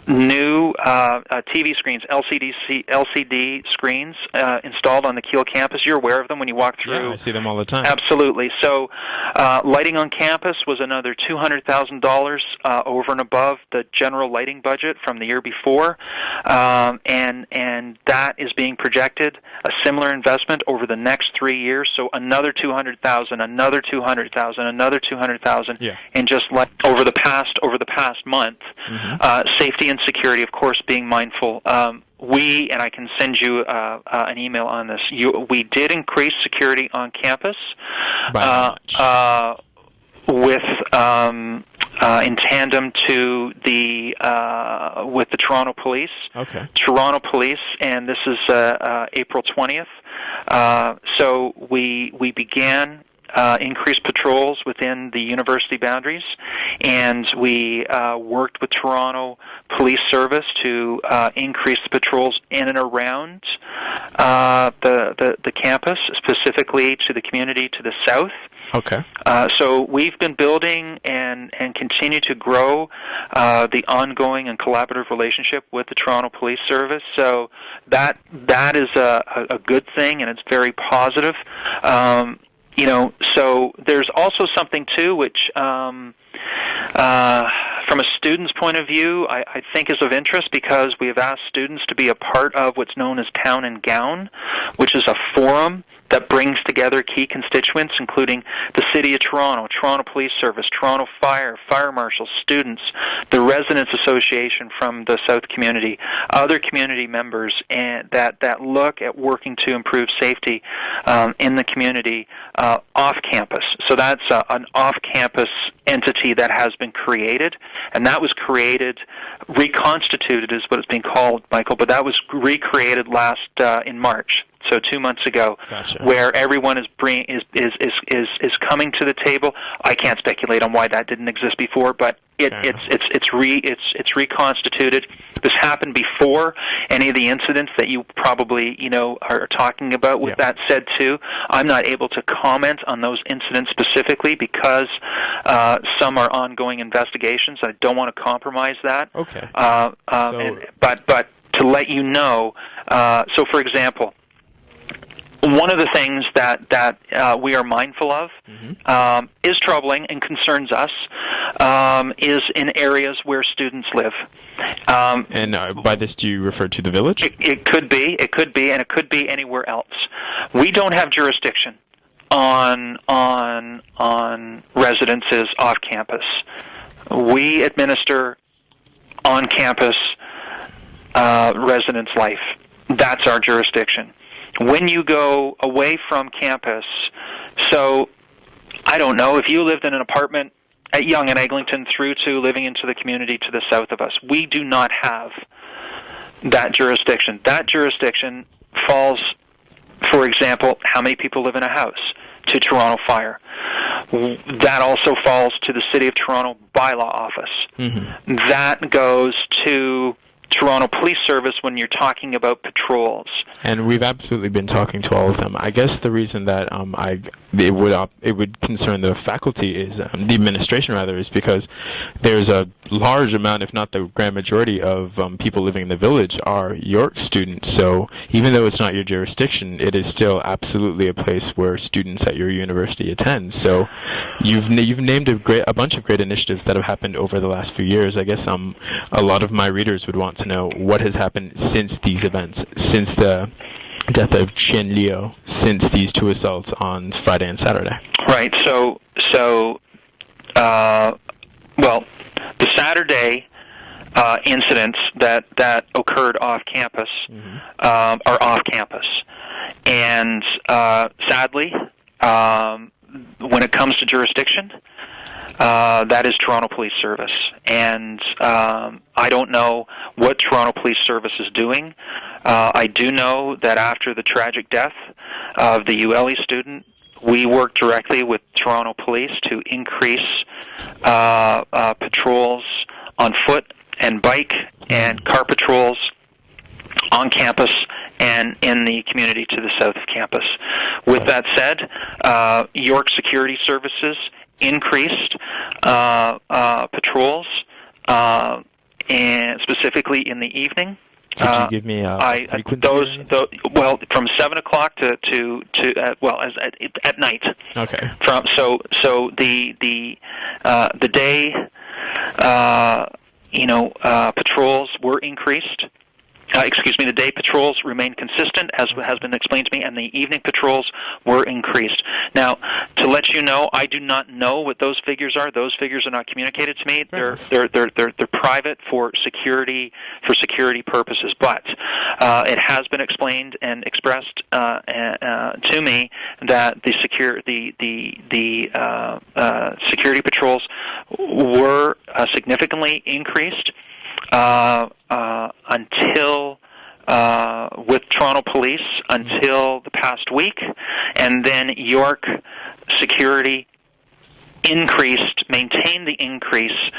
new TV screens, LCD screens installed on the Kiel campus. You're aware of them when you walk through. Yeah, I see them all the time. Absolutely. So lighting on campus was another $200,000 over and above the general lighting budget from the year before, and that is being projected, a similar investment over the next 3 years, so another $200,000, another $200,000, another $200,000, and just over the past month. Safety and security, of course, being mindful. We, and I can send you an email on this, we did increase security on campus with in tandem to with the Toronto Police. Okay. Toronto Police, and this is April 20th. So we began increased patrols within the university boundaries, and we worked with Toronto Police Service to increase the patrols in and around the campus, specifically to the community to the south. Okay. So we've been building and continue to grow the ongoing and collaborative relationship with the Toronto Police Service. So that is a good thing, and it's very positive. So there's also something too, which from a student's point of view, I think is of interest, because we have asked students to be a part of what's known as Town and Gown, which is a forum that brings together key constituents, including the City of Toronto, Toronto Police Service, Toronto Fire, Fire Marshals, students, the Residents Association from the South community, other community members, and that look at working to improve safety in the community off campus. So that's an off-campus entity that has been created, and that was created, reconstituted is what it's being called, Michael, but that was recreated last in March. So 2 months ago, Gotcha. Where everyone is coming to the table. I can't speculate on why that didn't exist before, but it's reconstituted. This happened before any of the incidents that you probably are talking about. With that said, too, I'm not able to comment on those incidents specifically because some are ongoing investigations. I don't want to compromise that. Okay. But to let you know, so for example, one of the things that we are mindful of is troubling and concerns us is in areas where students live. And by this, do you refer to the village? It could be, and it could be anywhere else. We don't have jurisdiction on residences off campus. We administer on campus residence life. That's our jurisdiction. When you go away from campus, so I don't know, if you lived in an apartment at Yonge and Eglinton through to living into the community to the south of us, we do not have that jurisdiction. That jurisdiction falls, for example, how many people live in a house, to Toronto Fire. That also falls to the City of Toronto Bylaw Office. Mm-hmm. That goes to Toronto Police Service when you're talking about patrols. And we've absolutely been talking to all of them. I guess the reason that it would concern the faculty is the administration rather is because there's a large amount, if not the grand majority, of people living in the village are York students. So even though it's not your jurisdiction, it is still absolutely a place where students at your university attend. So you've named a bunch of great initiatives that have happened over the last few years. I guess a lot of my readers would want to know what has happened since these events, since the death of Chen Liu, since these two assaults on Friday and Saturday. Right. So, the Saturday incidents that occurred off campus are off campus, and sadly, when it comes to jurisdiction, that is Toronto Police Service, and I don't know what Toronto Police Service is doing. I do know that after the tragic death of the ULE student, we worked directly with Toronto Police to increase patrols on foot and bike and car patrols on campus and in the community to the south of campus. With that said, York Security Services increased patrols and specifically in the evening. Could you give me a frequency? Well, from 7 o'clock to at night. Okay. So the day patrols were increased. The day patrols remain consistent, as has been explained to me, and the evening patrols were increased. Now, to let you know, I do not know what those figures are. Those figures are not communicated to me. They're private for security purposes. But it has been explained and expressed to me that the security patrols were significantly increased. Until with Toronto Police until the past week, and then York Security maintained the increase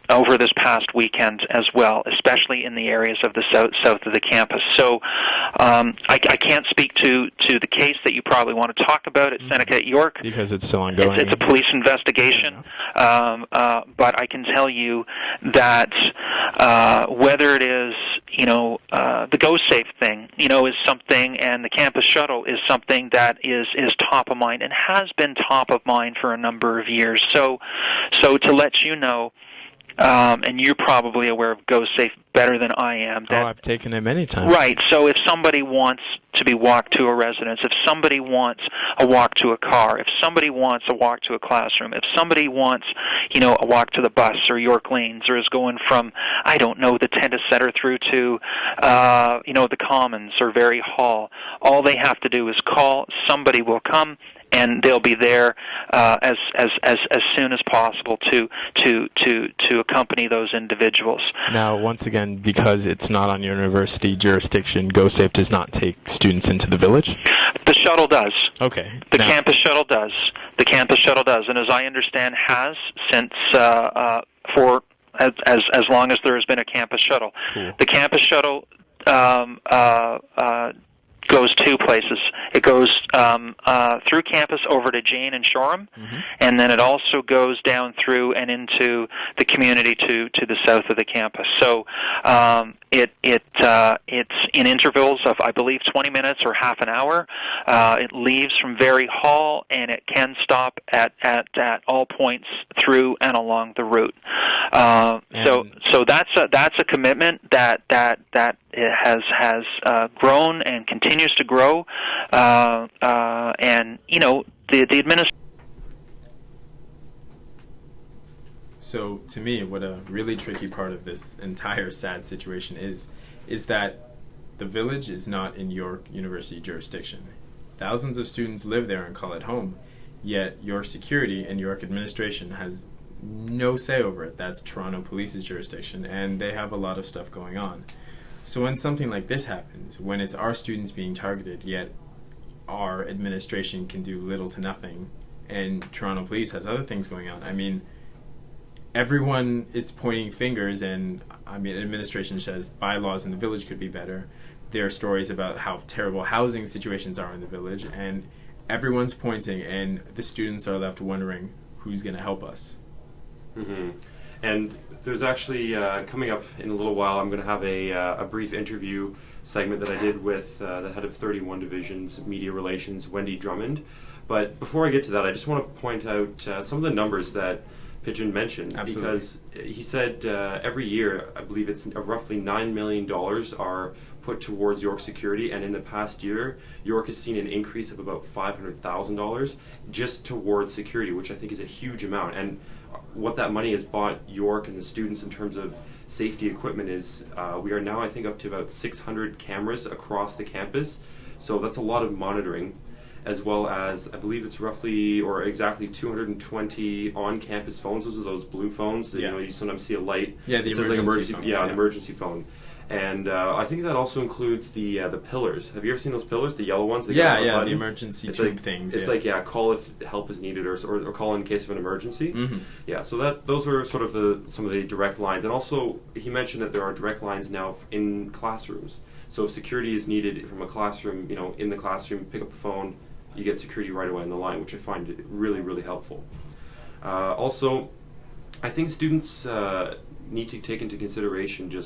over this past weekend as well, especially in the areas of the south of the campus. So I can't speak to the case that you probably want to talk about at Seneca at York. Because it's still ongoing. It's a police investigation. But I can tell you that whether it is, the GoSafe thing, is something, and the campus shuttle is something that is top of mind and has been top of mind for a number of years. So to let you know, and you're probably aware of GoSafe better than I am. I've taken it many times. Right. So if somebody wants to be walked to a residence, if somebody wants a walk to a car, if somebody wants a walk to a classroom, if somebody wants, a walk to the bus or York Lanes, or is going from, I don't know, the Tennis Center through to, the Commons or Very Hall, all they have to do is call. Somebody will come, and they'll be there as soon as possible to accompany those individuals. Now, once again, because it's not on university jurisdiction, GoSafe does not take students into the village? The shuttle does. Okay. The campus shuttle does. The campus shuttle does, and as I understand, has since for as long as there has been a campus shuttle. Cool. The campus shuttle goes two places. It goes through campus over to Jane and Shoreham, and then it also goes down through and into the community to the south of the campus. So it's in intervals of, I believe, 20 minutes or half an hour. It leaves from Very Hall, and it can stop at all points through and along the route. So that's a commitment that it has grown and continues to grow, and the administration. So to me, what a really tricky part of this entire sad situation is that the village is not in York University jurisdiction. Thousands of students live there and call it home, yet York Security and York Administration has no say over it. That's Toronto Police's jurisdiction, and they have a lot of stuff going on. So when something like this happens, when it's our students being targeted, yet our administration can do little to nothing, and Toronto Police has other things going on, everyone is pointing fingers, and administration says bylaws in the village could be better. There are stories about how terrible housing situations are in the village, and everyone's pointing, and the students are left wondering who's going to help us. Mm-hmm. And there's actually, coming up in a little while, I'm going to have a brief interview segment that I did with the head of 31 Division's Media Relations, Wendy Drummond. But before I get to that, I just want to point out some of the numbers that Pigeon mentioned. Absolutely. Because he said every year, I believe it's roughly $9 million are put towards York Security, and in the past year, York has seen an increase of about $500,000 just towards security, which I think is a huge amount. And what that money has bought York and the students in terms of safety equipment is we are now, I think, up to about 600 cameras across the campus. So that's a lot of monitoring, as well as, I believe it's roughly or exactly 220 on-campus phones. Those are those blue phones that you sometimes see a light. Yeah, the emergency phones. Yeah, an emergency phone. And I think that also includes the pillars. Have you ever seen those pillars, the yellow ones? The emergency tube things. It's like call if help is needed, or call in case of an emergency. Mm-hmm. Yeah, so those are sort of some of the direct lines. And also, he mentioned that there are direct lines now in classrooms. So if security is needed from a classroom, in the classroom, pick up the phone, you get security right away on the line, which I find really, really helpful. Also, I think students need to take into consideration just